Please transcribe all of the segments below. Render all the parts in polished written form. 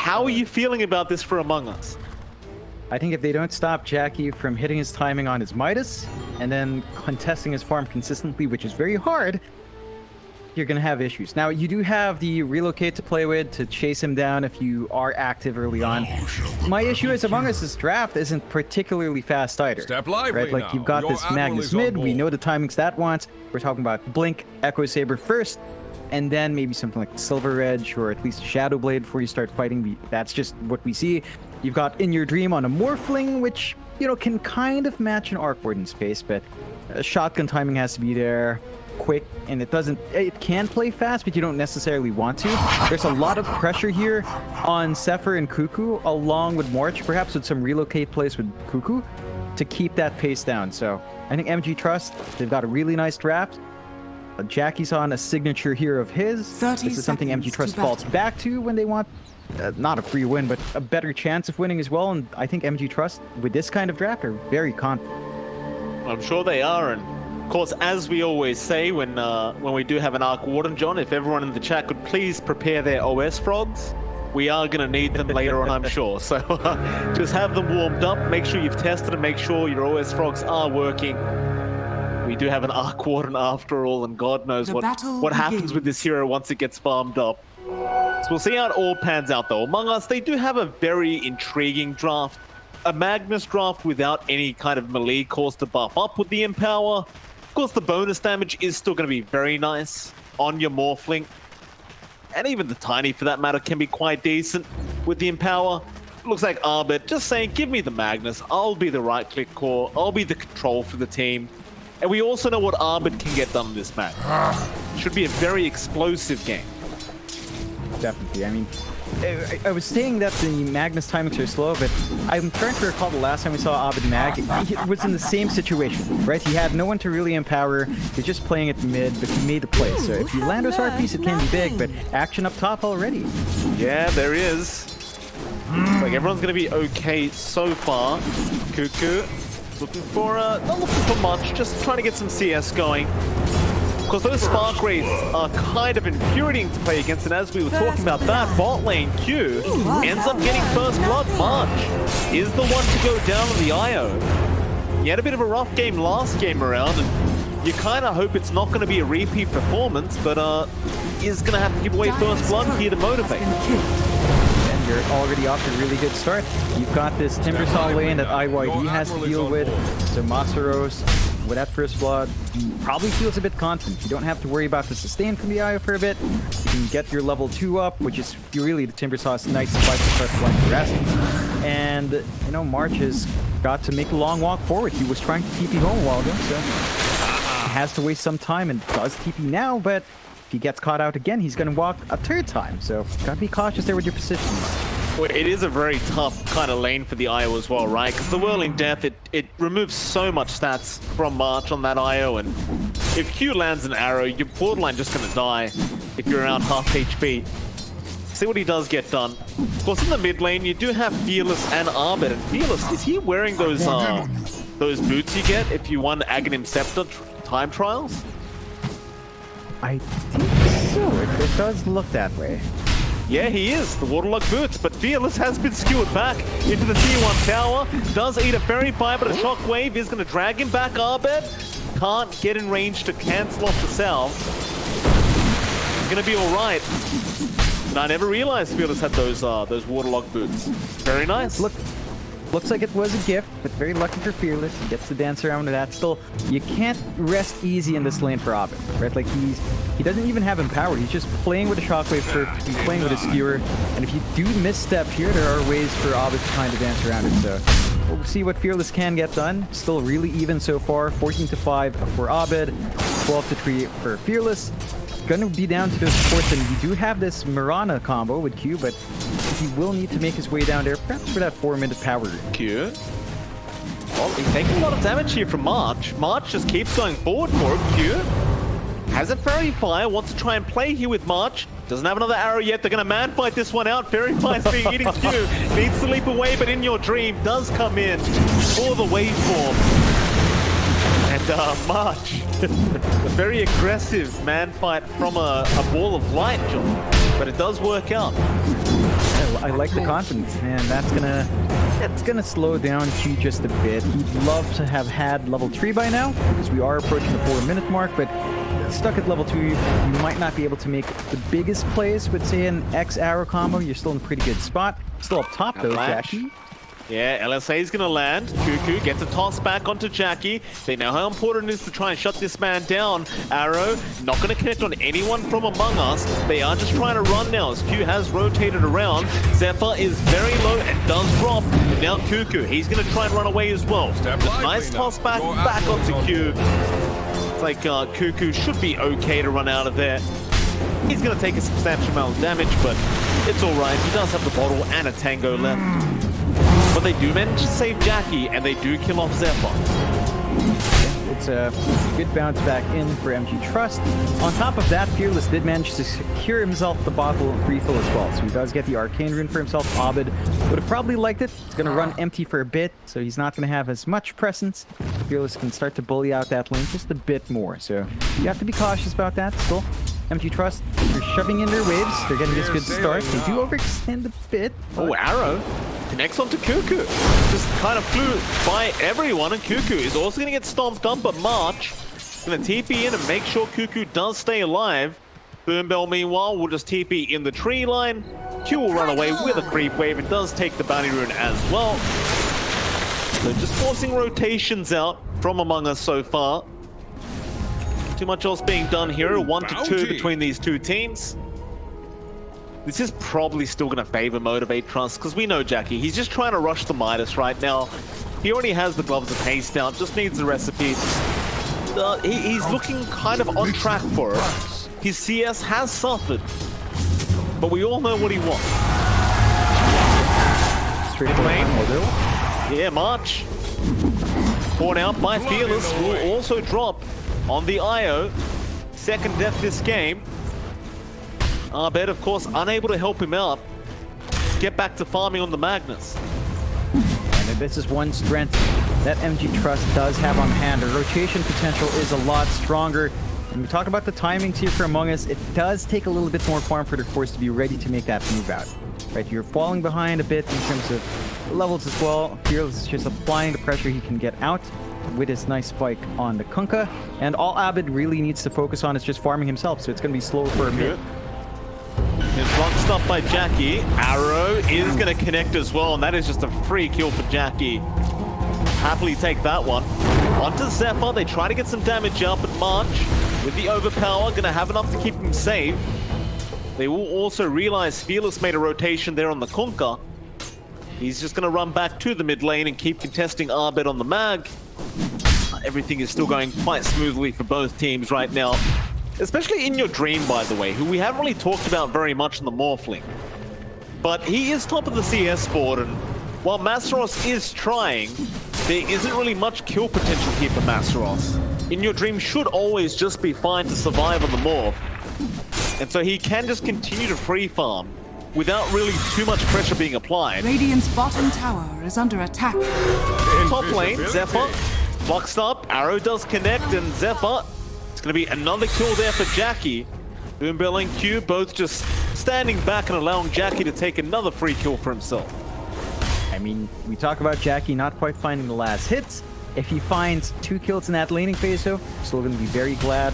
How are you feeling about this for Among Us? I think if they don't stop Jackie from hitting his timing on his Midas and then contesting his farm consistently, which is very hard, you're going to have issues. Now, you do have the relocate to play with to chase him down if you are active early on. My issue is Among Us's draft isn't particularly fast either. Step lively right? Like, now. you've got Your this admiral Magnus is on mid. We board. know the timings that wants. We're talking about Blink, Echo Saber first, and then maybe something like Silver Edge or at least Shadow Blade before you start fighting. That's just what we see. You've got In Your Dream on a Morphling, which, you know, can kind of match an Arc Ward in space, but shotgun timing has to be there, quick, and it can play fast, but you don't necessarily want to. There's a lot of pressure here on Zephyr and Cuckoo, along with March, perhaps with some relocate plays with Cuckoo, to keep that pace down. So I think MG.Trust, they've got a really nice draft. Jackie's on a signature here of his. This is something MG.Trust falls back to when they want not a free win, but a better chance of winning as well. And I think MG.Trust, with this kind of draft, are very confident. I'm sure they are, and of course, as we always say when we do have an Arc Warden, John, if everyone in the chat could please prepare their OS frogs, we are going to need them later on, I'm sure. So just have them warmed up, make sure you've tested them, make sure your OS frogs are working. We do have an Arc Warden after all, and God knows what happens with this hero once it gets farmed up. So we'll see how it all pans out, though. Among Us, they do have a very intriguing draft. A Magnus draft without any kind of melee cause to buff up with the Empower. Of course, the bonus damage is still going to be very nice on your Morphling. And even the Tiny, for that matter, can be quite decent with the Empower. Looks like Arbit just saying, give me the Magnus. I'll be the right-click core. I'll be the control for the team. And we also know what Arbit can get done in this match. Should be a very explosive game. Definitely. I mean, I was saying that the Magnus timings are slow, but I'm trying to recall the last time we saw Abed Mag. He was in the same situation, right? He had no one to really empower. He's just playing at mid, but he made the play. So if you land those hard piece, it can be big, but action up top already. Yeah, there is. Like, everyone's going to be okay so far. Cuckoo looking for, not looking for much, just trying to get some CS going. Because those Spark Wraiths are kind of infuriating to play against, and as we were talking about that, bot lane Q ends up getting first blood. March is the one to go down on the IO. He had a bit of a rough game last game around, and you kind of hope it's not going to be a repeat performance, but is going to have to give away first blood here to motivate. And you're already off to a really good start. You've got this Timbersaw lane that IYD has to deal with, so Masaros, with that first blood, he probably feels a bit confident. You don't have to worry about the sustain from the IO for a bit. You can get your level 2 up, which is really the Timbersaw's nice spike to start flying the rest. And, you know, March has got to make a long walk forward. He was trying to TP home a while ago, so he has to waste some time and does TP now, but if he gets caught out again, he's going to walk a third time. So, gotta be cautious there with your positioning. Well, it is a very tough kind of lane for the IO as well, right? Because the Whirling Death, it removes so much stats from March on that IO, and if Q lands an arrow, you're borderline just going to die if you're around half HP. See what he does get done. Of course, in the mid lane, you do have Fearless and Arbit, and Fearless, is he wearing those boots you get if you won Aghanim Scepter time trials? I think so. It does look that way. Yeah, he is, the Waterlock boots, but Fearless has been skewered back into the tier 1 tower. Does eat a fairy fire, but a shockwave is going to drag him back. Arbet can't get in range to cancel off the salve. He's going to be all right. And I never realized Fearless had those Waterlock boots. Very nice. Looks like it was a gift, but very lucky for Fearless. He gets to dance around with that. Still, you can't rest easy in this lane for Abed, right? Like, he doesn't even have Empowered. He's just playing with a Shockwave first, he's playing with a Skewer, and if you do misstep here, there are ways for Abed to kind of dance around it. So we'll see what Fearless can get done. Still really even so far. 14-5 for Abed, 12-3 for Fearless. Gonna be down to those supports, and you do have this Mirana combo with Q, but he will need to make his way down there, perhaps for that 4-minute power. Q. Well, he's taking a lot of damage here from March. March just keeps going forward for it. Q has a Fairy Fire, wants to try and play here with March. Doesn't have another arrow yet. They're going to man fight this one out. Fairy Fire's being eating Q. Needs to leap away, but In Your Dream does come in for the waveform. And March, a very aggressive man fight from a ball of light, John. But it does work out. Yeah, I like the confidence, and that's gonna slow down Q just a bit. He'd love to have had level 3 by now, because we are approaching the 4-minute mark, but stuck at level 2, you might not be able to make the biggest plays with, say, an X arrow combo. You're still in a pretty good spot. Still up top, though, Jackie. Yeah, LSA is going to land. Kunkka gets a toss back onto Jackie. They know how important it is to try and shut this man down. Arrow, not going to connect on anyone from among us. They are just trying to run now as Q has rotated around. Zephyr is very low and does drop. And now Kunkka, he's going to try and run away as well. Nice toss back onto Q. It's like Kunkka should be okay to run out of there. He's going to take a substantial amount of damage, but it's all right. He does have the bottle and a tango left. But they do manage to save Jackie, and they do kill off Zephyr. It's a good bounce back in for MG.Trust. On top of that, Fearless did manage to secure himself the bottle refill as well. So he does get the Arcane Rune for himself. Abed would have probably liked it. He's going to run empty for a bit, so he's not going to have as much presence. Fearless can start to bully out that lane just a bit more. So you have to be cautious about that still. MG.Trust, they're shoving in their waves. They're getting this good start. They do overextend a bit. Oh, Arrow connects onto Kunkka. Just kind of flew by everyone, and Kunkka is also going to get stomped on, but March is going to TP in and make sure Kunkka does stay alive. Boombell, meanwhile, will just TP in the tree line. Q will run away with a creep wave and does take the bounty rune as well. So just forcing rotations out from among us so far. Too much else being done here. 1-2 between these two teams. This is probably still going to favor Motivate.Trust because we know Jackie. He's just trying to rush the Midas right now. He already has the Gloves of Haste out. Just needs the recipe. He's looking kind of on track for it. His CS has suffered, but we all know what he wants. Straight lane. Yeah, March. Born out by Fearless will also drop on the IO. Second death this game. Abed, of course, unable to help him out. Get back to farming on the Magnus. And this is one strength that MG.Trust does have on hand. The rotation potential is a lot stronger. When we talk about the timings here for Among Us, it does take a little bit more farm for the course to be ready to make that move out. Right, you're falling behind a bit in terms of levels as well. Fearless is just applying the pressure he can get out with his nice spike on the Kunkka. And all Abed really needs to focus on is just farming himself, so it's going to be slow for a bit. It's blocked stop by Jackie. Arrow is going to connect as well, and that is just a free kill for Jackie. Happily take that one. Onto Zephyr, they try to get some damage up, but March, with the overpower, going to have enough to keep him safe. They will also realize Fearless made a rotation there on the Kunkka. He's just going to run back to the mid lane and keep contesting Abed on the Mag. Everything is still going quite smoothly for both teams right now. Especially In Your Dream, by the way, who we haven't really talked about very much in the Morphling. But he is top of the CS board, and while Masteros is trying, there isn't really much kill potential here for Masteros. In Your Dream should always just be fine to survive on the Morph. And so he can just continue to free farm without really too much pressure being applied. Radiant's bottom tower is under attack. Top lane, Zephyr, blocks up, Arrow does connect, and Zephyr, it's going to be another kill there for Jackie. Boombell and Q both just standing back and allowing Jackie to take another free kill for himself. I mean, we talk about Jackie not quite finding the last hits. If he finds 2 kills in that laning phase, though, still going to be very glad.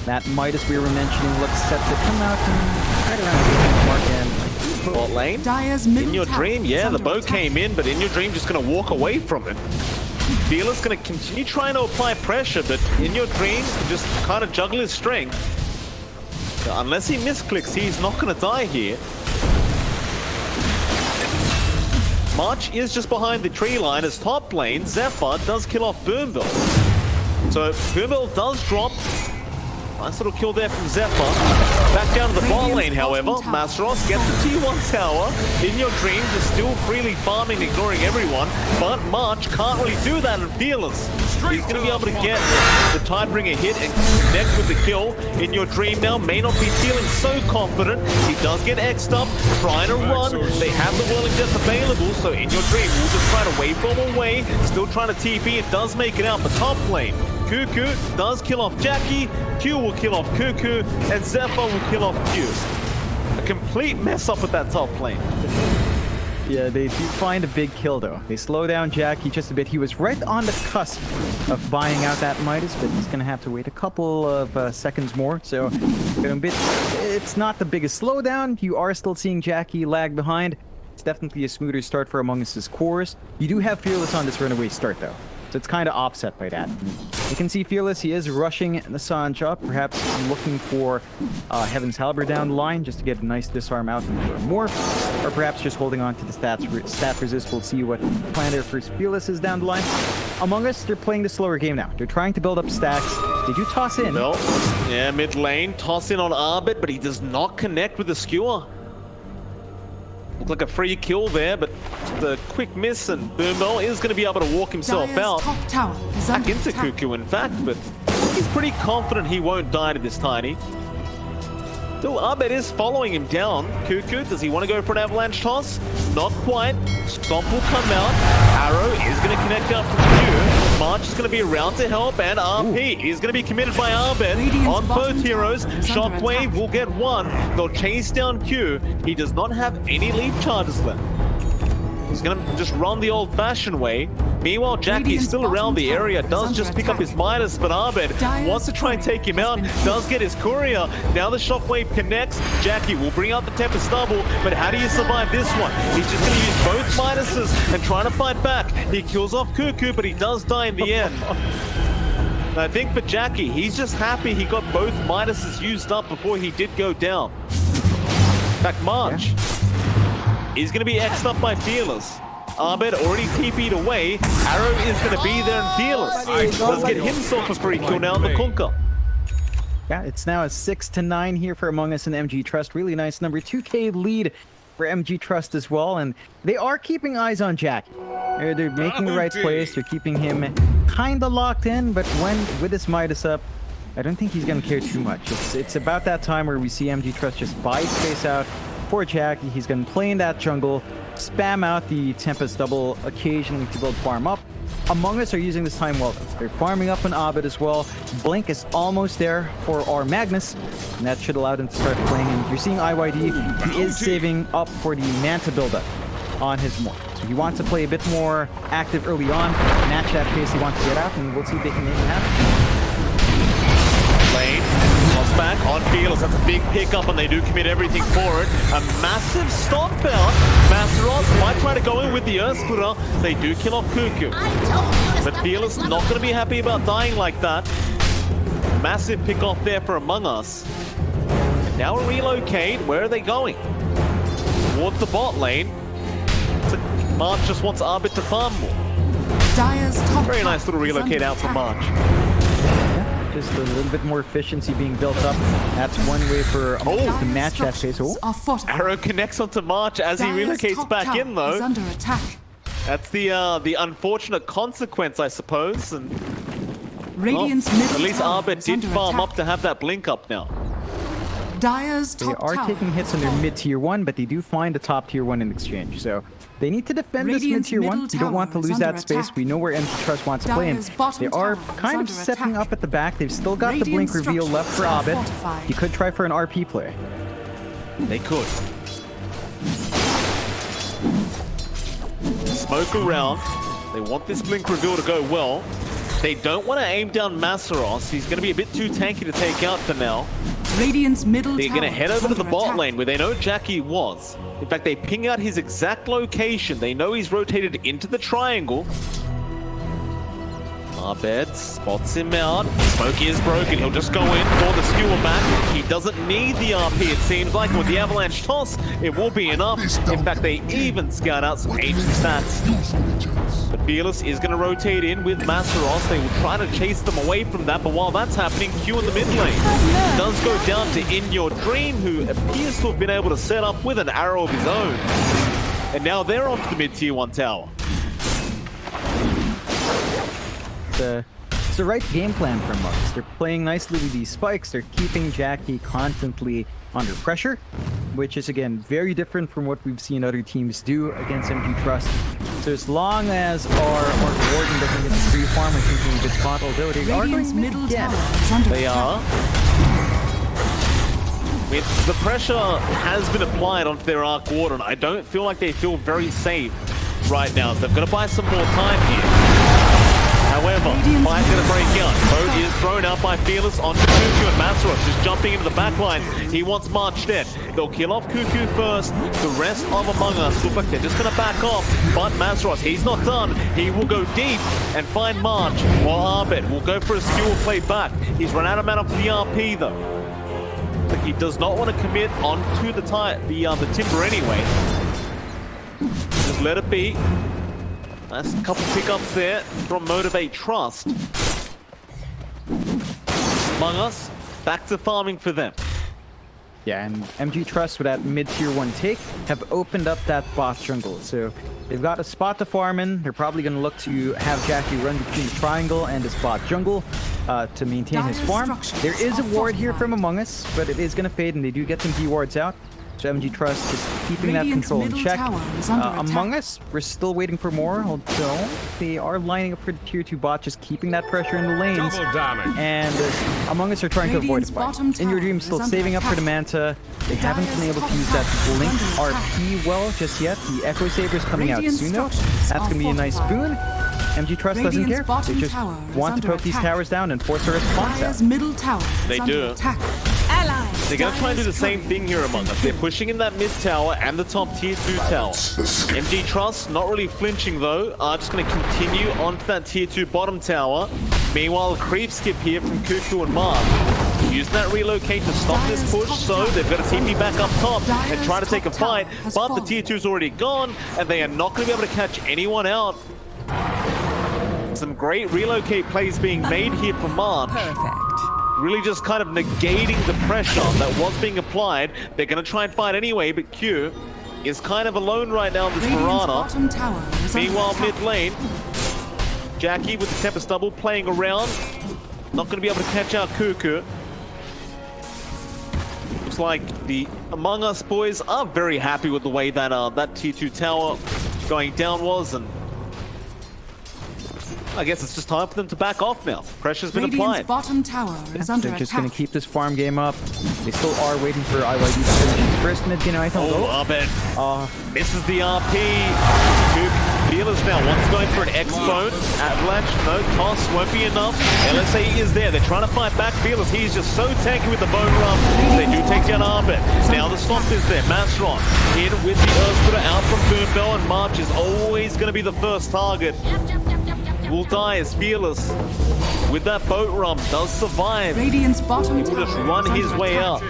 That Midas we were mentioning looks set to come out right around the mark end. Bot lane, Dire's In Your Dream, yeah, the boat came in, but In Your Dream just going to walk away from it. Fearless going to continue trying to apply pressure, but In Your Dream just kind of juggle his strength. So unless he misclicks, he's not going to die here. March is just behind the tree line as top lane. Zephyr does kill off Boombell. So Boombell does drop. Nice little kill there from Zephyr. Back down to the bot lane, however. Masteros gets the T1 tower. In Your Dream just still freely farming, ignoring everyone. But March can't really do that in Fearless. He's going to be able to get the Tidebringer hit and connect with the kill. In Your Dream now may not be feeling so confident. He does get X'd up, trying to run. They have the Whirling Death available, so In Your Dream will just try to waveform away. Still trying to TP. It does make it out, but top lane. Kunkka does kill off Jackie, Q will kill off Kunkka, and Zephyr will kill off Q. A complete mess up with that top lane. Yeah, they do find a big kill though. They slow down Jackie just a bit. He was right on the cusp of buying out that Midas, but he's gonna have to wait a couple of seconds more. So it's not the biggest slowdown. You are still seeing Jackie lag behind. It's definitely a smoother start for Among Us' cores. You do have Fearless on this runaway start though, so it's kind of offset by that. You can see Fearless, he is rushing the Sancha, perhaps looking for Heaven's Halberd down the line just to get a nice disarm out and for a morph, or perhaps just holding on to the stat resist. We'll see what the plan there for Fearless is down the line. Among Us, they're playing the slower game now. They're trying to build up stacks. They do toss in. Well, yeah, mid lane, toss in on Arbit, but he does not connect with the skewer. Looked like a free kill there, but the quick miss, and Boombell is going to be able to walk himself Dire's out. top tower is Back under into attack. Cuckoo, in fact, but he's pretty confident he won't die to this Tiny. Still, Arbet is following him down. Cuckoo, does he want to go for an avalanche toss? Not quite. Stomp will come out. Arrow is going to connect out from Q. March is going to be around to help, and RP is going to be committed by Arbet on both heroes. Shockwave will get one. They'll chase down Q. He does not have any leap charges left. He's going to just run the old-fashioned way. Meanwhile, Jackie is still around the area, does just pick up his Midas, but Arbet wants to try and take him out, does get his courier. Now the Shockwave connects. Jackie will bring out the Tempest Double, but how do you survive this one? He's just going to use both Midases and try to fight back. He kills off Cuckoo, but he does die in the end. And I think for Jackie, he's just happy he got both Midases used up before he did go down. In fact, March is going to be X'd up by Fearless. Arbet already TP'd away. Arrow is going to be there, and Fearless does get himself a free kill now on the Kunkka. Yeah, it's now a 6-9 here for Among Us and MG.Trust. Really nice number 2K lead for MG.Trust as well, and they are keeping eyes on Jackie. They're making the right plays. They're keeping him kind of locked in, but with his Midas up, I don't think he's going to care too much. It's about that time where we see MG.Trust just buy space out for Jackie. He's going to play in that jungle, spam out the Tempest Double occasionally to build farm up. Among Us are using this time well. They're farming up on Arbit as well. Blink is almost there for our Magnus, and that should allow them to start playing. And you're seeing IYD, he is saving up for the Manta buildup on his morph. So he wants to play a bit more active early on, match that pace he wants to get out, and we'll see if they can make it happen. Lane, toss back on Fearless. That's a big pickup, and they do commit everything for it. A massive stomp out. Masteros might try to go in with the Earthsplitter. They do kill off Cuckoo. But Fearless not going to be happy about dying like that. Massive pick off there for Among Us. And now a relocate. Where are they going? Towards the bot lane. So March just wants Arbit to farm more. Dire's top Very nice little tower is relocate under out from attack. March. Just a little bit more efficiency being built up. That's one way for Among Us to match that pace. Oh, Are fortified. Arrow connects onto March as he Dire's relocates top back tower in, though. is under attack. That's the unfortunate consequence, I suppose. And Radiant's well, middle at least tower Arbit is did under farm attack. up to have that blink up now. Dire's they top are tower taking hits on is their falling. mid-tier 1, but they do find the top tier 1 in exchange. So they need to defend this Radiant's mid-tier 1. middle You don't want to tower is lose under that space. attack. We know where MG.Trust wants to play, and Dire's bottom they are tower is kind of under setting attack. up at the back. They've still got the blink Radiant reveal left for structures are Arbit. fortified. He could try for an RP play. They could. Smoke around. They want this blink reveal to go well. They don't want to aim down Masteros. He's going to be a bit too tanky to take out for now. Radiant's middle They're tower going to head is over to the under bot attack. lane where they know Jackie was. In fact, they ping out his exact location. They know he's rotated into the triangle. Arbet spots him out. Smoke is broken. He'll just go in for the skewer back. He doesn't need the RP, it seems like. With the avalanche toss, it will be enough. In fact, they even scout out some ancient stats. But Fearless is going to rotate in with Masteros. They will try to chase them away from that, but while that's happening, Q in the mid lane does go down to In Your Dream, who appears to have been able to set up with an arrow of his own. And now they're onto the mid-tier 1 tower. It's the right game plan for Among Us. They're playing nicely with these spikes. They're keeping Jackie constantly under pressure, which is, again, very different from what we've seen other teams do against MG.Trust. So as long as our Warden doesn't get the free farm, I think we're in a good spot, although they are Radiant's going middle again. tower is under They attack. are. I mean, the pressure has been applied onto their Arc Warden. I don't feel like they feel very safe right now, so they've got to buy some more time here. However, fight's going to break out. Boat is thrown out by Fearless onto Kunkka, and Masros just jumping into the back line. He wants March dead. They'll kill off Kunkka first. The rest of Among Us look like they're just going to back off. But Masros, he's not done. He will go deep and find March, while Arbet will go for a skewer play back. He's run out of mana for the RP though. But he does not want to commit onto the timber anyway. Just let it be. That's a couple pickups there from Motivate.Trust. Among Us, back to farming for them. Yeah, and MG.Trust with that mid-tier 1 take have opened up that bot jungle. So they've got a spot to farm in. They're probably going to look to have Jackie run between the triangle and his bot jungle to maintain his farm. There is a ward here from Among Us, but it is going to fade, and they do get some D-wards out. So MG.Trust is keeping that control in check. Among Us, we're still waiting for more, although they are lining up for the tier 2 bot, just keeping that pressure in the lanes. And Among Us are trying to avoid a fight. In Your Dream still saving up for the Manta. They haven't been able to use that Blink RP well just yet. The Echo Saber's coming out soon though. That's going to be a nice boon. MG.Trust doesn't care. They just want to poke these towers down and force a response out. They do. They're going to try and do the same thing here Among Us. They're pushing in that mid tower and the top tier 2 tower. MG.Trust not really flinching though, are just going to continue onto that tier 2 bottom tower. Meanwhile, a creep skip here from Kunkka and Mark. Using that relocate to stop this push, so they've got a TP back up top and try to take a fight, but the tier 2's already gone, and they are not going to be able to catch anyone out. Some great relocate plays being made here from March. Really just kind of negating the pressure that was being applied. They're going to try and fight anyway, but Q is kind of alone right now in this Piranha. Meanwhile, mid lane, Jackie with the Tempest double playing around. Not going to be able to catch out Kunkka. Looks like the Among Us boys are very happy with the way that that tier 2 tower going down was, and I guess it's just time for them to back off now. Pressure's been applied. Bottom tower is under They're just attack. going to keep this farm game up. They still are waiting for IYD to finish first mid game, I think. Oh, Arbet misses the RP. Fearless now wants to go in for an X-Bone. Avalanche, no, toss won't be enough. LSA is there. They're trying to fight back Fearless. He's just so tanky with the bone run. They do take down Arbet. Now the Stomp is there. Masron in with the Earth Splitter out from Boombell, and March is always going to be the first target. Will die as Fearless with that boat run does survive. Radiant's bottom He will just run his way out.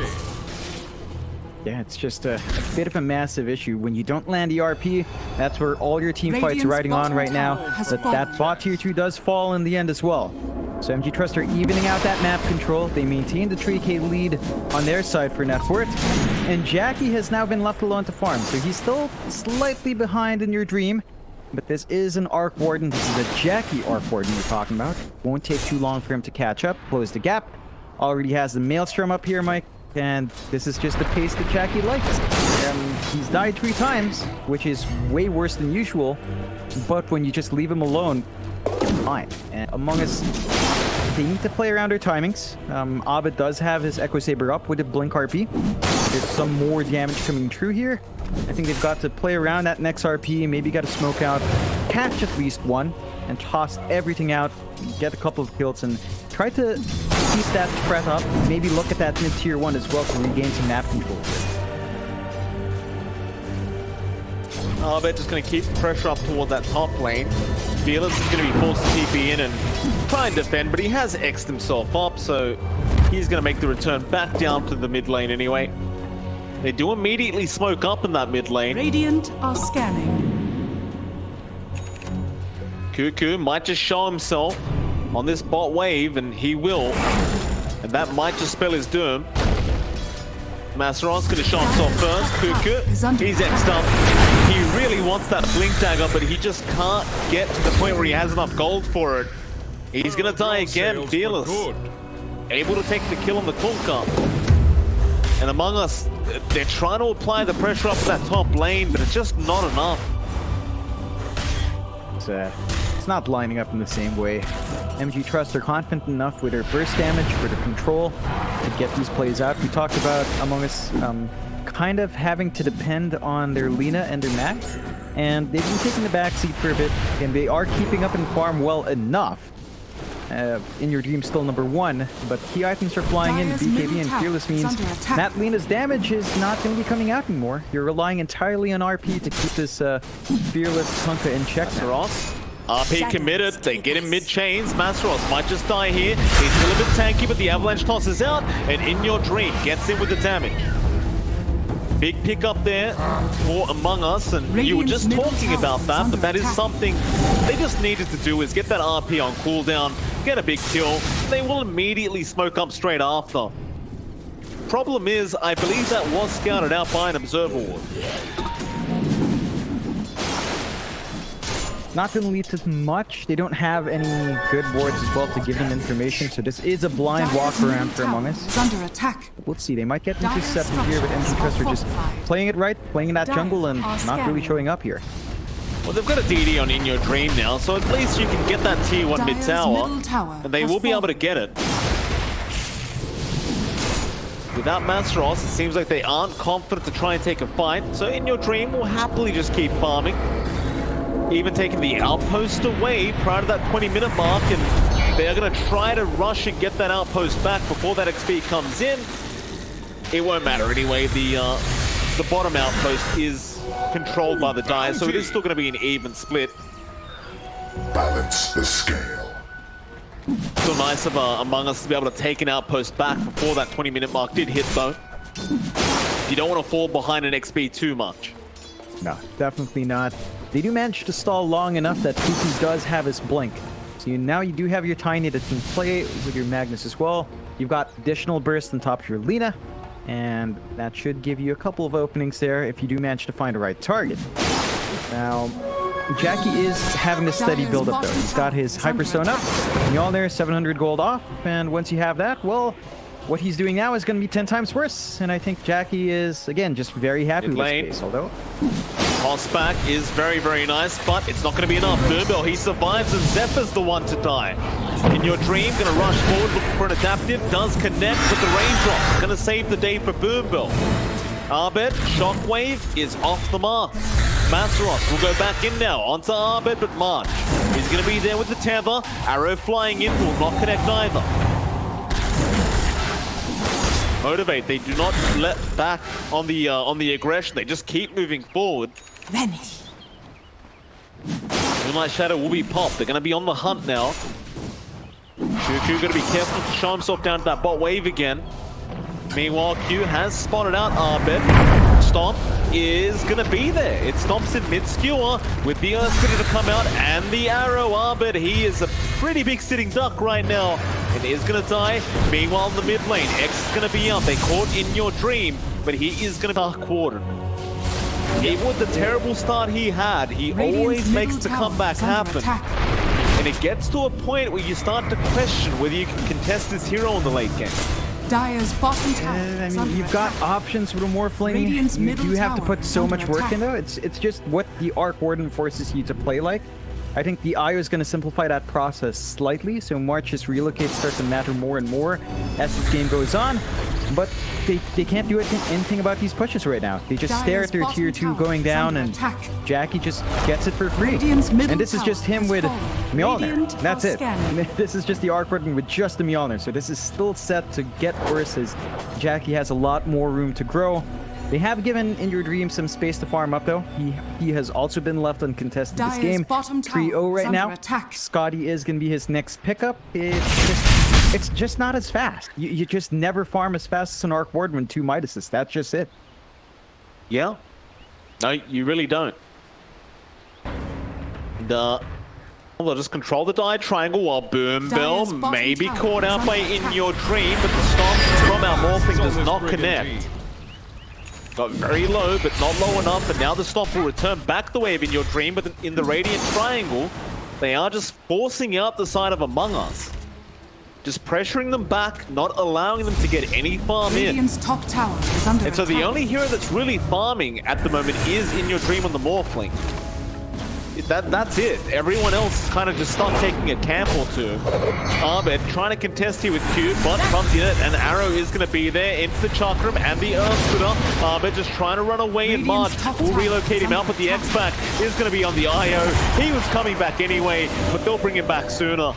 Yeah, it's just a bit of a massive issue. When you don't land the RP, that's where all your team fights are riding on right now. But that bot tier 2 does fall in the end as well. So MG.Trust are evening out that map control. They maintain the 3k lead on their side for net worth. And Jackie has now been left alone to farm. So he's still slightly behind in Your Dream. But this is an Arc Warden. This is a Jackie Arc Warden we're talking about. Won't take too long for him to catch up, close the gap. Already has the Maelstrom up here, Mike. And this is just the pace that Jackie likes. He's died 3 times, which is way worse than usual. But when you just leave him alone, you're fine. And Among Us, they need to play around their timings. Abed does have his Echo Saber up with a Blink RP. There's some more damage coming through here. I think they've got to play around that next RP, maybe got to smoke out, catch at least one, and toss everything out, get a couple of kills, and try to keep that threat up. Maybe look at that mid-tier 1 as well to regain some map control. Arbet just going to keep the pressure up toward that top lane. Fearless is going to be forced to TP in and try and defend, but he has X'd himself up, so he's going to make the return back down to the mid lane anyway. They do immediately smoke up in that mid lane. Radiant are scanning. Kunkka might just show himself on this bot wave, and he will. And that might just spell his doom. Masteron's going to show himself first. Kunkka, he's X'd up. He really wants that blink dagger, but he just can't get to the point where he has enough gold for it. He's going to die again, Fearless. Able to take the kill on the Kunkka. And Among Us, they're trying to apply the pressure up to that top lane, but it's just not enough. It's not lining up in the same way. MG.Trust are confident enough with their burst damage, with their control, to get these plays out. We talked about Among Us kind of having to depend on their Lina and their Mag, and they've been taking the backseat for a bit, and they are keeping up in farm well enough. In Your Dream still number 1, but key items are flying in. BKB and Fearless means that Lina's damage is not going to be coming out anymore. You're relying entirely on RP to keep this Fearless Kunkka in check. Ross. RP committed, they get him mid-chains. Masros might just die here. He's a little bit tanky, but the avalanche tosses out, and In Your Dream gets in with the damage. Big pick up there for Among Us, and you were just talking about that, but that is something they just needed to do, is get that RP on cooldown, get a big kill. They will immediately smoke up straight after. Problem is, I believe that was scouted out by an observer ward. Not going to lead to much. They don't have any good wards as well to give them information, so this is a blind walk around for Among Us. Under attack. Let's see, they might get intercepted here, but MG.Trust are just playing it right, playing in that jungle, and not really showing up here. Well, they've got a DD on In Your Dream now, so at least you can get that tier 1 mid-tower, and they will be able to get it. Without Masros, it seems like they aren't confident to try and take a fight, so In Your Dream will happily just keep farming. Even taking the outpost away prior to that 20-minute mark, and they're going to try to rush and get that outpost back before that XP comes in. It won't matter anyway. The bottom outpost is controlled by the Dire, so it is still going to be an even split. Balance the scale. Still nice of Among Us to be able to take an outpost back before that 20-minute mark did hit, though. You don't want to fall behind an XP too much. No, definitely not. They do manage to stall long enough that Kunkka does have his blink. So now you do have your Tiny that can play with your Magnus as well. You've got additional burst on top of your Lina, and that should give you a couple of openings there if you do manage to find the right target. Now, Jackie is having a steady build-up though. He's got his Hyperstone up, Mjolnir 700 gold off, and once you have that, well, what he's doing now is going to be 10 times worse, and I think Jackie is, again, just very happy with this space, although... Toss back is very, very nice, but it's not going to be enough. Boombell, he survives, and Zephyr's the one to die. In Your Dream, going to rush forward, looking for an adaptive, does connect, but the raindrop going to save the day for Boombell. Arbed, Shockwave is off the mark. Masros will go back in now, onto Arbed, but March is going to be there with the tether. Arrow flying in will not connect either. Motivate, they do not let back on the aggression, they just keep moving forward. Vanish. Moonlight Shadow will be popped, they're going to be on the hunt now. Cuckoo going to be careful to show himself down to that bot wave again. Meanwhile, Q has spotted out Arbed. Stomp is going to be there. It stomps in mid-skewer with the Earth Critter to come out and the arrow. Arbed, he is a pretty big sitting duck right now and is going to die. Meanwhile, in the mid lane, X is going to be up. They caught In Your Dream, but he is going to Dark Quarter. Even with the terrible start he had, he always makes the comeback happen. And it gets to a point where you start to question whether you can contest this hero in the late game. Dire's bottom tower. I mean, you've got options for the Morphling. You do have to put so much work in, though. It's just what the Arc Warden forces you to play like. I think the IO is going to simplify that process slightly, so March's relocate starts to matter more and more as this game goes on. But they can't do anything about these pushes right now. They just stare at their tier 2 going down, and Jackie just gets it for free. And this is just him with Mjolnir. That's it. This is just the Arc Warden with just the Mjolnir. So this is still set to get worse as Jackie has a lot more room to grow. They have given In Your Dream some space to farm up, though. He has also been left uncontested this game. 3-0 right now. Scotty is going to be his next pickup. It's just not as fast. You just never farm as fast as an Arc Warden with 2 Midases. That's just it. Yeah. No, you really don't. And, they'll just control the Die Triangle while Boombell may be caught out by In Your Dream, but the stomp from our Morphling does not connect. Got very low, but not low enough, and now the stomp will return back the way of In Your Dream, but in the Radiant Triangle, they are just forcing out the side of Among Us. Just pressuring them back, not allowing them to get any farm in. Top tower is under and so the only hero that's really farming at the moment is In Your Dream on the Morphling. that's it. Everyone else kind of just start taking a camp or two. Abed trying to contest here with Q, but comes in it, and Arrow is going to be there into the Chakram and the Earth Splitter. Abed just trying to run away in March. We'll relocate him out, but the X-Pack is going to be on the IO. He was coming back anyway, but they'll bring him back sooner.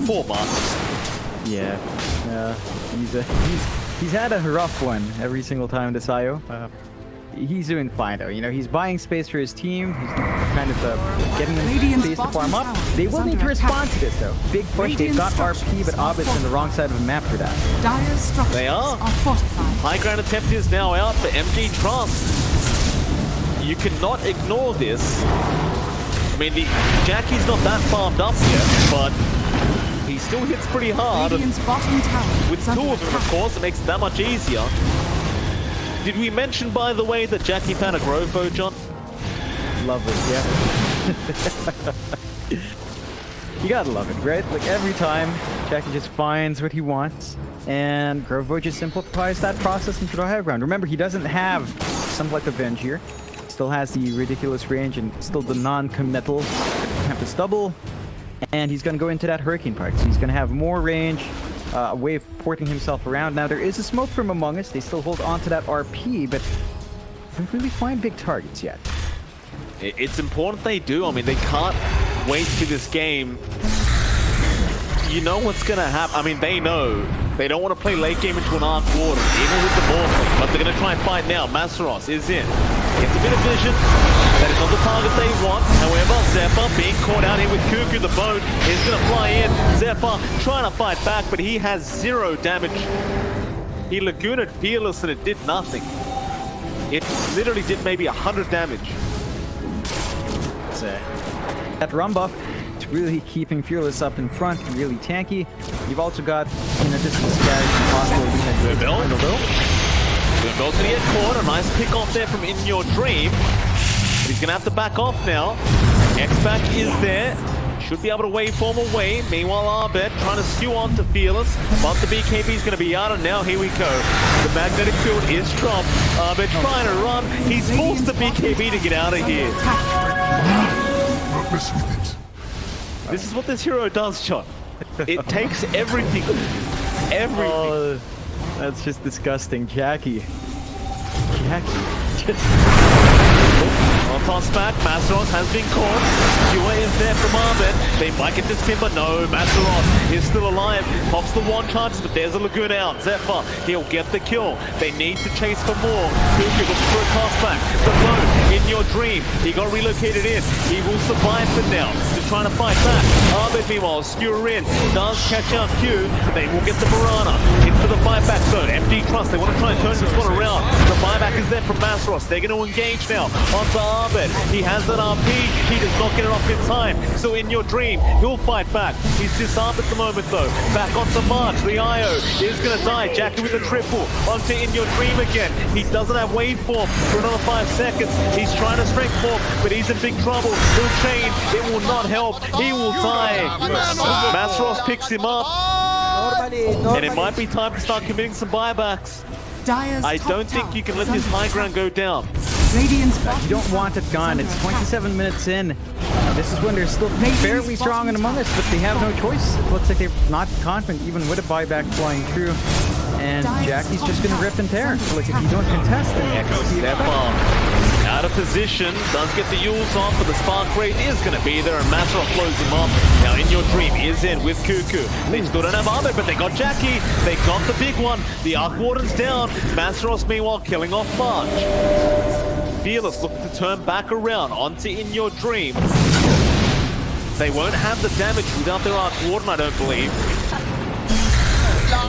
Poor Marcus. Yeah, he's had a rough one every single time this IO. He's doing fine though. You know, he's buying space for his team. He's kind of getting them space to farm up. They will need to respond to this though. Big push. They've got RP, but Abed's on the wrong side of the map for that. Dire's structures They are. fortified. High ground attempt is now out for MG.Trust. You cannot ignore this. I mean, Jackie's not that farmed up yet, but he still hits pretty hard. And Radiant's bottom tower with is two under of them, of attack. course, it makes it that much easier. Did we mention, by the way, that Jackie found a Grove bow, John? Love it, yeah. You gotta love it, right? Like every time, Jackie just finds what he wants, and Grove just simplifies that process into the high ground. Remember, he doesn't have something like Avenge here. Still has the ridiculous range and still the non-committal Tempest Double, and he's gonna go into that Hurricane part. So he's gonna have more range, a way of porting himself around. Now there is a smoke from Among Us. They still hold on to that RP, but don't really find big targets yet. It's important they do. I mean, they can't wait for this game. You know what's going to happen. I mean, they know. They don't want to play late game into an Arc Warden, even with the Morphling, but they're going to try and fight now. Masteros is in. Gets a bit of vision. That is not the target they want. However, Zephyr being caught out here with Kunkka. The boat is going to fly in. Zephyr trying to fight back, but he has 0 damage. He Lagooned Fearless and it did nothing. It literally did maybe 100 damage. That run buff is really keeping Fearless up in front, really tanky. You've also got, in addition to Scary, possible Boombell's gonna get caught. A nice pick off there from In Your Dream. But he's gonna have to back off now. X-Pack is there. Should be able to waveform away. Meanwhile, Abed trying to skew on to Fearless. But the BKB is gonna be out, and now here we go. The magnetic field is dropped. Abed trying to run. He's forced the BKB to get out of here. Not mess with it. This is what this hero does, John. It takes everything. Everything. Oh, that's just disgusting. Jackie. Just... On toss back, Masteros has been caught. Skewer is there from Abed. They might get this timber. No, Masteros is still alive. Pops the one charges, but there's a Lagoon out. Zephyr, he'll get the kill. They need to chase for more. Kunkka looks for a toss back. The boat, In Your Dream. He got relocated in. He will survive for now. Just trying to fight back. Abed, meanwhile, skewer in. Does catch out Q. They will get the Piranha into the buyback zone. MG.Trust, they want to try and turn this one around. The buyback is there from Masteros. They're going to engage now. Onto Abed. He has that RP. He does not get it off in time. So In Your Dream, he'll fight back. He's disarmed at the moment though. Back onto March. The IO is going to die. Jackie with a triple. Onto In Your Dream again. He doesn't have waveform for another 5 seconds. He's trying to strength form, but he's in big trouble. He'll chain. It will not help. He will die. Masteros picks him up. And it might be time to start committing some buybacks. Dire's I top don't think tower you can is let this under high ground go down. Radiant's bottom You don't tower want it is gone. under It's attack. 27 minutes in. This is when they're still fairly strong in Among Us, but they have no choice. It looks like they're not confident, even with a buyback flying through. And Jackie's just going to rip and tear. Like, if you don't contest them, Zephyr out of position, does get the Yules off, but the spark rate is going to be there, and Masteros flows him off. Now In Your Dream is in with Kunkka. They still don't have Abed, but they got Jackie. They got the big one. The Arc Warden's down. Masteros, meanwhile, killing off March. Fearless looking to turn back around onto In Your Dream. They won't have the damage without their Arc Warden, I don't believe.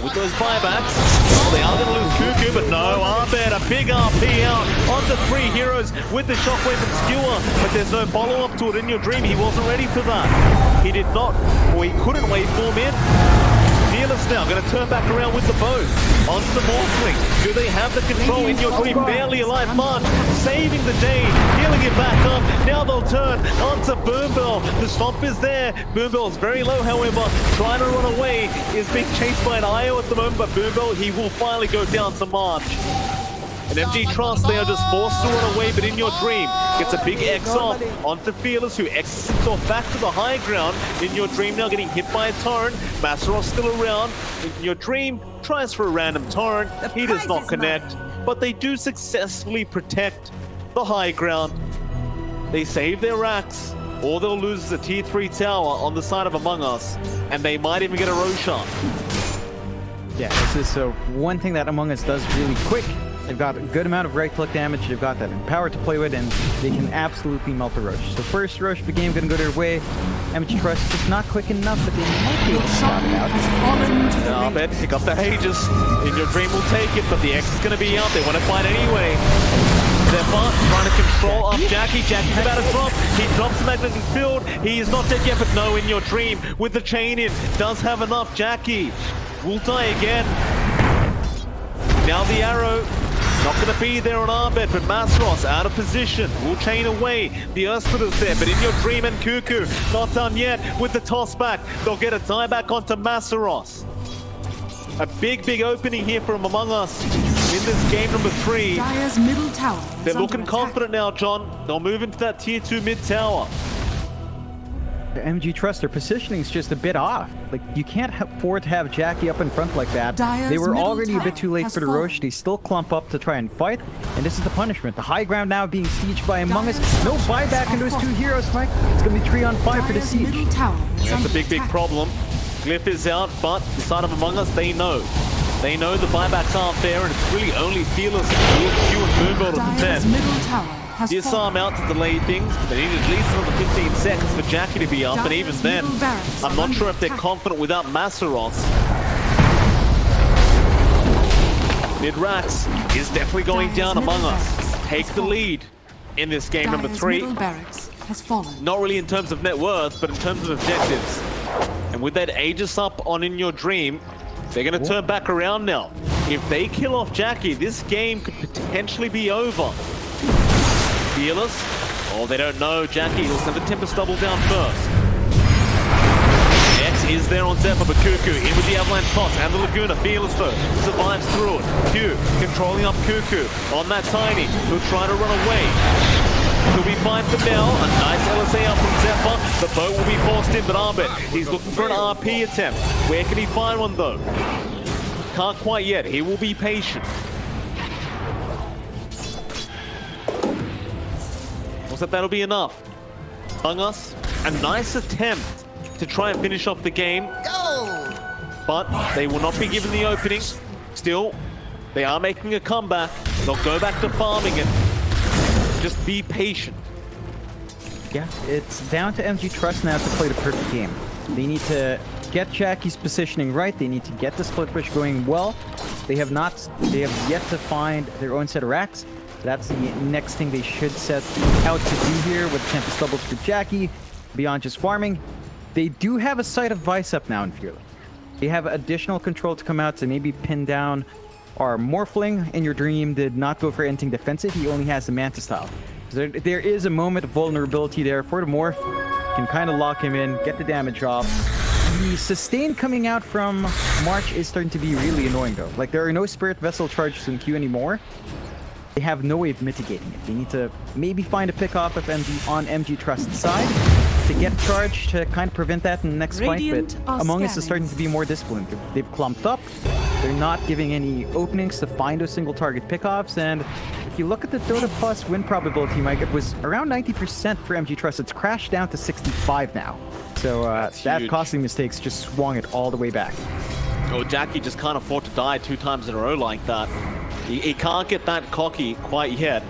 With those buybacks, well, they are going to lose Kunkka, but no, Abed, a big RP out onto 3 heroes with the shockwave and skewer, but there's no follow-up to it. In Your Dream, he wasn't ready for that. He did not, or he couldn't waveform in. Fearless now, going to turn back around with the bow onto the Morphling. Do they have the control? In Your Dream, barely alive. March saving the day, healing it back up. Now they'll turn onto Boombell. The stomp is there. Boombell is very low, however, trying to run away. Is being chased by an IO at the moment, but Boombell, he will finally go down to March. And MG.Trust, they are just forced to run away, but in your dream, gets a big X off onto Fearless, who X's himself back to the high ground. In your dream now getting hit by a torrent. Masaros still around. In your dream, tries for a random torrent. He does not connect, but they do successfully protect the high ground. They save their racks. All they'll lose is a tier 3 tower on the side of Among Us, and they might even get a Roshan. Yeah, this is one thing that Among Us does really quick. They've got a good amount of right-click damage, they've got that power to play with, and they can absolutely melt the Rosh. So first Rosh of the game gonna go their way. MG.Trust just not quick enough, but they might be able to stop it out. I bet pick up the Aegis. In your dream will take it, but the X is gonna be out. They want to fight anyway. Zephyr trying to control up Jackie. Jackie's about to drop. He drops the magnetic field. He is not dead yet, but no, in your dream with the chain in. Does have enough. Jackie will die again. Now the arrow. Not going to be there on Arbed, but Masaros out of position. Will chain away. The Earthsplitter's there, but in your dream and Kunkka not done yet with the toss back. They'll get a tie back onto Masaros. A big opening here from Among Us in this game number 3. Dire's middle tower. They're looking confident now, John. They'll move into that tier 2 mid tower. The MG.Trust, their positioning's just a bit off. Like, you can't afford to have Jackie up in front like that. Dire's They were middle already a bit too late has for the fallen. Rosh. They still clump up to try and fight, and this is the punishment. The high ground now being sieged by Among Us. No buyback into those 2 heroes, Mike. It's gonna be 3-on-5 for the Dire's siege. middle tower is That's a under big attack. problem. Glyph is out, but the side of Among Us, they know. They know the buybacks aren't fair, and it's really only Fearless, Q and Moonbolt to Dire's defend. middle tower has The fallen. Assam out to delay things. They need at least another 15 seconds for Jackie to be up, and even Dire's then, middle barracks I'm are not under sure if they're attack. confident without Masaros. Mid-Rax is definitely going Dire's down middle Among Us. barracks Take has the fallen. lead in this game number Dire's 3. middle barracks has fallen. Not really in terms of net worth, but in terms of objectives. And with that Aegis up on In Your Dream, they're going to turn back around now. If they kill off Jackie, this game could potentially be over. Fearless? Oh, they don't know. Jackie will send the Tempest double down first. X is there on Zephyr, but Kunkka in with the Avalanche toss and the Laguna. Fearless though, survives through it. Q controlling up Kunkka on that Tiny, who'll try to run away. He'll be fine for now. A nice LSA out from Zephyr. The boat will be forced in, but Arbet, he's looking for an RP attempt. Where can he find one though? Can't quite yet. He will be patient. Looks like that'll be enough. Among Us, a nice attempt to try and finish off the game. But they will not be given the opening. Still, they are making a comeback. They'll go back to farming it. Just be patient. Yeah, it's down to MG.Trust now to play the perfect game. They need to get Jackie's positioning right. They need to get the split push going well. They have yet to find their own set of racks. That's the next thing they should set out to do here with Tempest doubles for Jackie. Beyond just farming, they do have a sight of Vice up now in Fearless. They have additional control to come out to maybe pin down our Morphling. In Your Dream did not go for anything defensive. He only has the Manta style. There is a moment of vulnerability there for the Morph. Can kind of lock him in, get the damage off. The sustain coming out from March is starting to be really annoying though. Like, there are no Spirit Vessel charges in Q anymore. They have no way of mitigating it. They need to maybe find a pick off of on MG.Trust's side to get charged to kind of prevent that in the next Radiant fight. are But Among Us is scanning. starting to be more disciplined. They've clumped up. They're not giving any openings to find those single target pickoffs. And if you look at the Dota Plus win probability, Mike, it was around 90% for MG.Trust. It's crashed down to 65 now. So that huge. costing mistakes just swung it all the way back. Oh, Jackie just can't afford to die 2 times in a row like that. He can't get that cocky quite yet.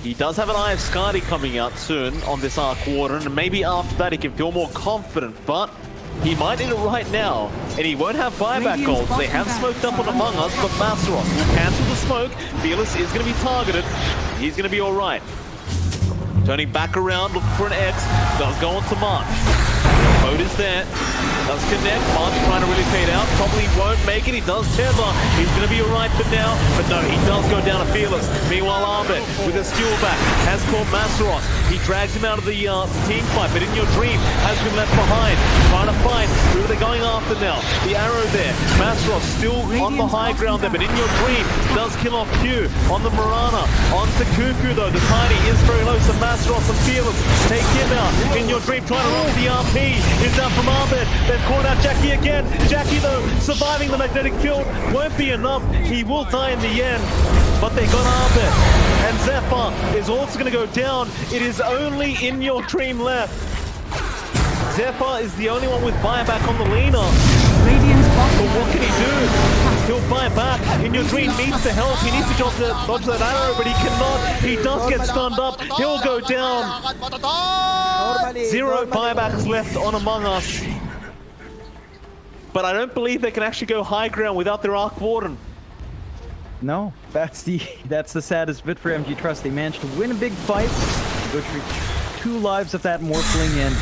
He does have an Eye of Skadi coming out soon on this Arc Warden, and maybe after that he can feel more confident, but he might need it right now, and he won't have buyback Radiant's goals. They have bottom smoked up on Among Us, but Masaros will cancel the smoke. Fearless is going to be targeted. He's going to be alright. Turning back around, looking for an X. Does go on to March. Mode is there. Does connect. March trying to really fade out. Probably won't make it. He does tether. He's going to be alright for now. But no, he does go down to Fearless. Meanwhile, Arbit with a skill back has caught Masteros. He drags him out of the team fight. But in your dream, has been left behind. Trying to find who they're going after now. The arrow there. Masteros still on the high ground there. But in your dream, does kill off Q on the Mirana. On to Kunkka though. The Tiny is very low. So Masteros and Fearless take him out. In your dream, trying to run the RP. Is down from Arbit. They've caught out Jackie again. Jackie though, surviving the magnetic field won't be enough. He will die in the end. But they got Arbit. And Zephyr is also going to go down. It is only in your dream left. Zephyr is the only one with buyback on the leaner. Radiant's bottom But what can he do? He'll buy back. In your dream needs the help. He needs to dodge that arrow, but he cannot. He does get stunned up. He'll go down. 0 buybacks left on Among Us. But I don't believe they can actually go high ground without their Arc Warden. No, that's the saddest bit for MG.Trust. They managed to win a big fight, go through 2 lives of that Morphling, and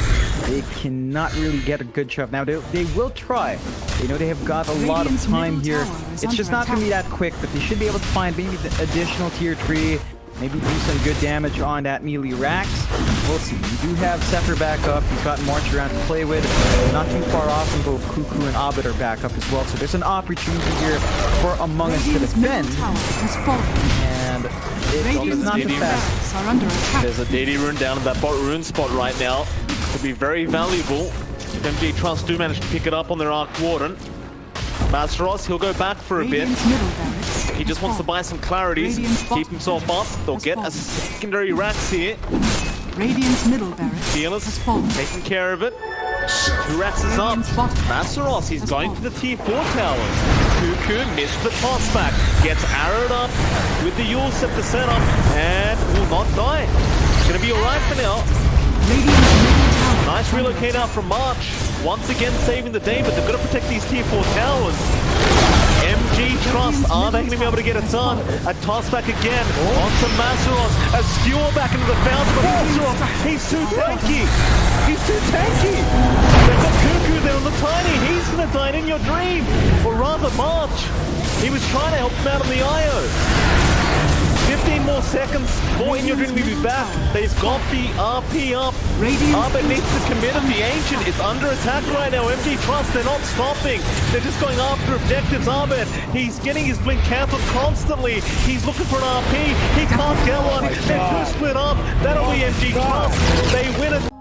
they cannot really get a good shove. Now, they will try. They know they have got a lot of time here. It's just not going to be that quick, but they should be able to find maybe the additional tier 3, maybe do some good damage on that melee Rax. We'll see. You do have Zephyr back up. He's got March around to play with. Not too far off, and both Kunkka and Abed are back up as well. So there's an opportunity here for Among Us to Radiant's middle defend. tower has fallen. And it's Radiant's not the middle best. barracks are under attack. There's a DD rune down in that bot rune spot right now. Could be very valuable if MG.Trust do manage to pick it up on their Arc Warden. Masteros, he'll go back for a bit. Radiant's middle barracks He just wants to buy some clarities, Radiant's keep bottom himself up. They'll has get a fallen. secondary Rax here. Radiant's middle barracks Fearless has fallen. taking care of it. 2 Raxes up. Radiant's bottom Masteros, he's has going for fallen. the tier 4 towers. Kunkka missed the toss back. Gets arrowed up with the Yule Scepter setup and will not die. Gonna be alright for now. Radiant's middle tower. Nice relocate out from March. Once again saving the day, but they've got to protect these tier 4 towers. MG.Trust, are they going to be able to get it done? A toss back again onto Masteros. A skewer back into the fountain, but Masteros, he's too tanky. He's too tanky. They've got Kunkka there on the Tiny. He's going to die in your dream. Or rather, March. He was trying to help him out on the IO. 15 more seconds. More in your dream will be back. They've got the RP up. Arbit needs to commit him. The Ancient is under attack right now. MG.Trust, they're not stopping. They're just going after objectives. Arbit, he's getting his blink cancelled constantly. He's looking for an RP. He can't get one. They're too split up. That'll be MG.Trust. They win it.